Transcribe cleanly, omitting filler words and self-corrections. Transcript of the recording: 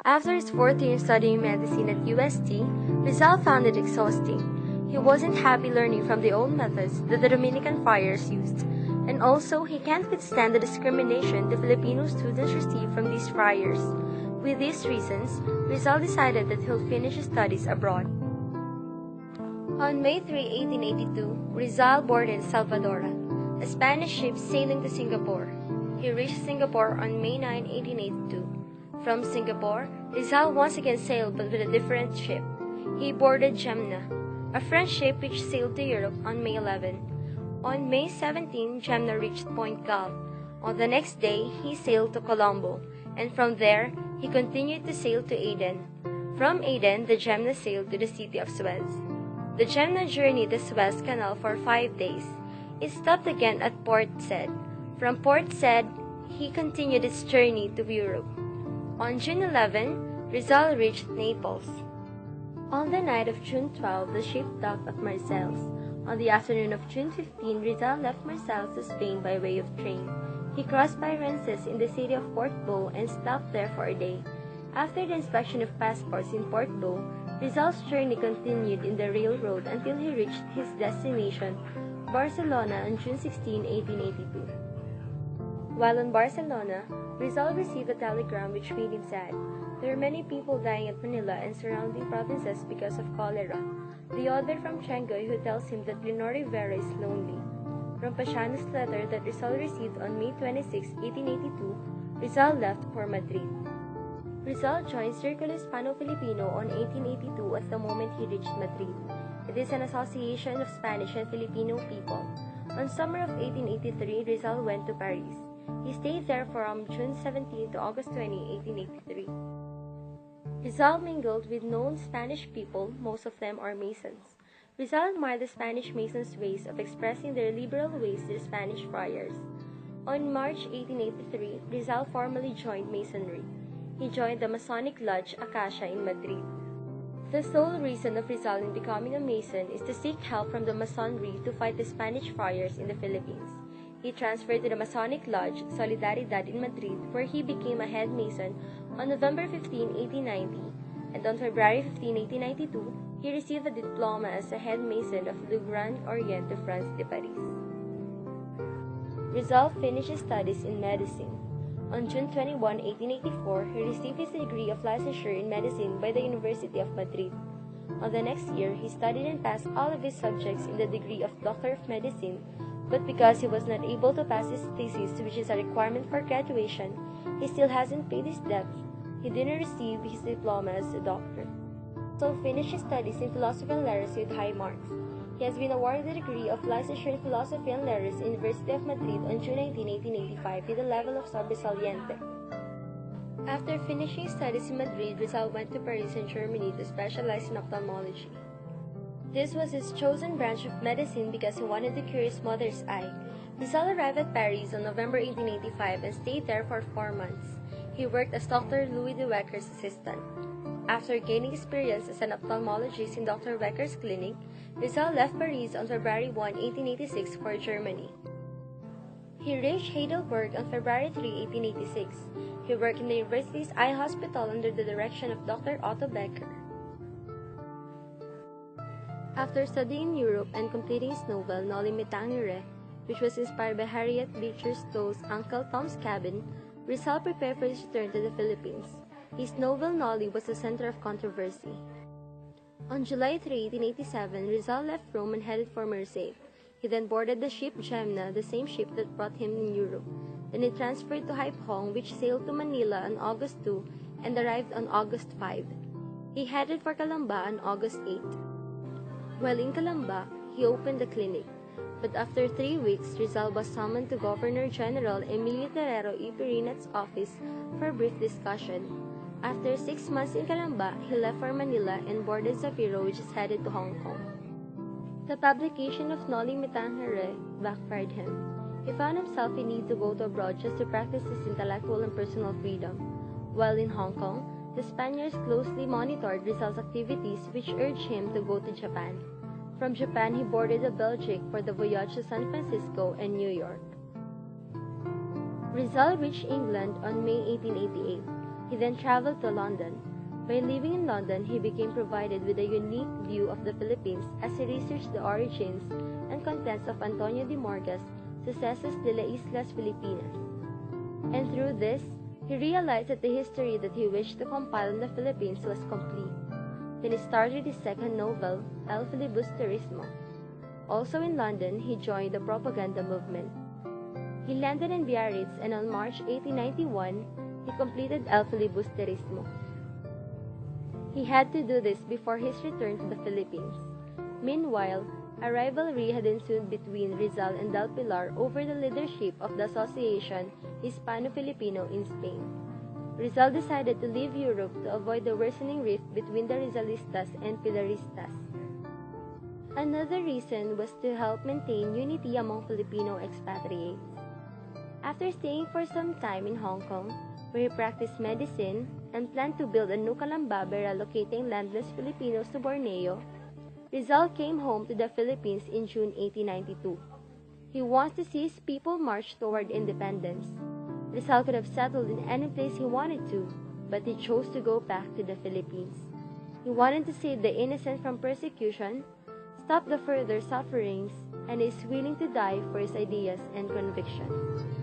After his fourth year studying medicine at UST, Rizal found it exhausting. He wasn't happy learning from the old methods that the Dominican friars used, and also he can't withstand the discrimination the Filipino students receive from these friars. With these reasons, Rizal decided that he'll finish his studies abroad. On May 3, 1882, Rizal boarded Salvadora, a Spanish ship sailing to Singapore. He reached Singapore on May 9, 1882. From Singapore, Rizal once again sailed but with a different ship. He boarded Gemna, a French ship which sailed to Europe on May 11. On May 17, Gemna reached Point Gal. On the next day, he sailed to Colombo, and from there, he continued to sail to Aden. From Aden, the Gemna sailed to the city of Suez. The Gemna journeyed the Suez Canal for 5 days. It stopped again at Port Said. From Port Said, he continued his journey to Europe. On June 11, Rizal reached Naples. On the night of June 12, the ship docked at Marseilles. On the afternoon of June 15, Rizal left Marseilles to Spain by way of train. He crossed by Renses in the city of Porto and stopped there for a day. After the inspection of passports in Porto, Rizal's journey continued in the railroad until he reached his destination, Barcelona, on June 16, 1882. While in Barcelona, Rizal received a telegram which made him sad. There are many people dying at Manila and surrounding provinces because of cholera. The other from Changoy who tells him that Leonor Rivera is lonely. From Pasiano's letter that Rizal received on May 26, 1882, Rizal left for Madrid. Rizal joined Círculo Hispano-Filipino on 1882 at the moment he reached Madrid. It is an association of Spanish and Filipino people. On summer of 1883, Rizal went to Paris. He stayed there from June 17 to August 20, 1883. Rizal mingled with known Spanish people, most of them are Masons. Rizal admired the Spanish Masons' ways of expressing their liberal ways to the Spanish friars. On March 1883, Rizal formally joined Masonry. He joined the Masonic Lodge Acacia in Madrid. The sole reason of Rizal in becoming a Mason is to seek help from the Masonry to fight the Spanish friars in the Philippines. He transferred to the Masonic Lodge Solidaridad in Madrid, where he became a head Mason on November 15, 1890, and on February 15, 1892, he received a diploma as a head Mason of Le Grand Orient de France de Paris. Rizal finished his studies in medicine. On June 21, 1884, he received his degree of licensure in medicine by the University of Madrid. On the next year, he studied and passed all of his subjects in the degree of Doctor of Medicine, but because he was not able to pass his thesis, which is a requirement for graduation, he still hasn't paid his debts. He didn't receive his diploma as a doctor. So finished his studies in philosophy and letters with high marks. He has been awarded the degree of licensure in philosophy and letters in the University of Madrid on June 19, 1885 with the level of sobresaliente. After finishing studies in Madrid, Rizal went to Paris and Germany to specialize in ophthalmology. This was his chosen branch of medicine because he wanted to cure his mother's eye. Rizal arrived at Paris on November 1885 and stayed there for 4 months. He worked as Dr. Louis de Wecker's assistant. After gaining experience as an ophthalmologist in Dr. Wecker's clinic, Rizal left Paris on February 1, 1886 for Germany. He reached Heidelberg on February 3, 1886. He worked in the university's eye hospital under the direction of Dr. Otto Becker. After studying in Europe and completing his novel Noli Me Tangere, which was inspired by Harriet Beecher Stowe's Uncle Tom's Cabin, Rizal prepared for his return to the Philippines. His novel Noli was the center of controversy. On July 3, 1887, Rizal left Rome and headed for Marseille. He then boarded the ship Gemna, the same ship that brought him in Europe. Then he transferred to Haiphong, which sailed to Manila on August 2 and arrived on August 5. He headed for Calamba on August 8. While in Calamba, he opened a clinic. But after 3 weeks, Rizal was summoned to Governor General Emilio Terrero y Pirinat's office for a brief discussion. After 6 months in Calamba, he left for Manila and boarded Zafiro, which is headed to Hong Kong. The publication of Noli Me Tangere backfired him. He found himself in need to go to abroad just to practice his intellectual and personal freedom. While in Hong Kong, the Spaniards closely monitored Rizal's activities, which urged him to go to Japan. From Japan, he boarded a Belgic for the Voyage to San Francisco and New York. Rizal reached England on May 1888. He then traveled to London. By living in London, he became provided with a unique view of the Philippines as he researched the origins and contents of Antonio de Morga's Sucesos de las Islas Filipinas. And through this, he realized that the history that he wished to compile in the Philippines was complete. Then he started his second novel, El Filibusterismo. Also in London, he joined the propaganda movement. He landed in Biarritz, and on March 1891, he completed El Filibusterismo. He had to do this before his return to the Philippines. Meanwhile, a rivalry had ensued between Rizal and Del Pilar over the leadership of the Association Hispano-Filipino in Spain. Rizal decided to leave Europe to avoid the worsening rift between the Rizalistas and Pilaristas. Another reason was to help maintain unity among Filipino expatriates. After staying for some time in Hong Kong, where he practiced medicine and planned to build a Nucalamba by relocating landless Filipinos to Borneo, Rizal came home to the Philippines in June 1892. He wants to see his people march toward independence. Rizal could have settled in any place he wanted to, but he chose to go back to the Philippines. He wanted to save the innocent from persecution, stop the further sufferings, and is willing to die for his ideas and convictions.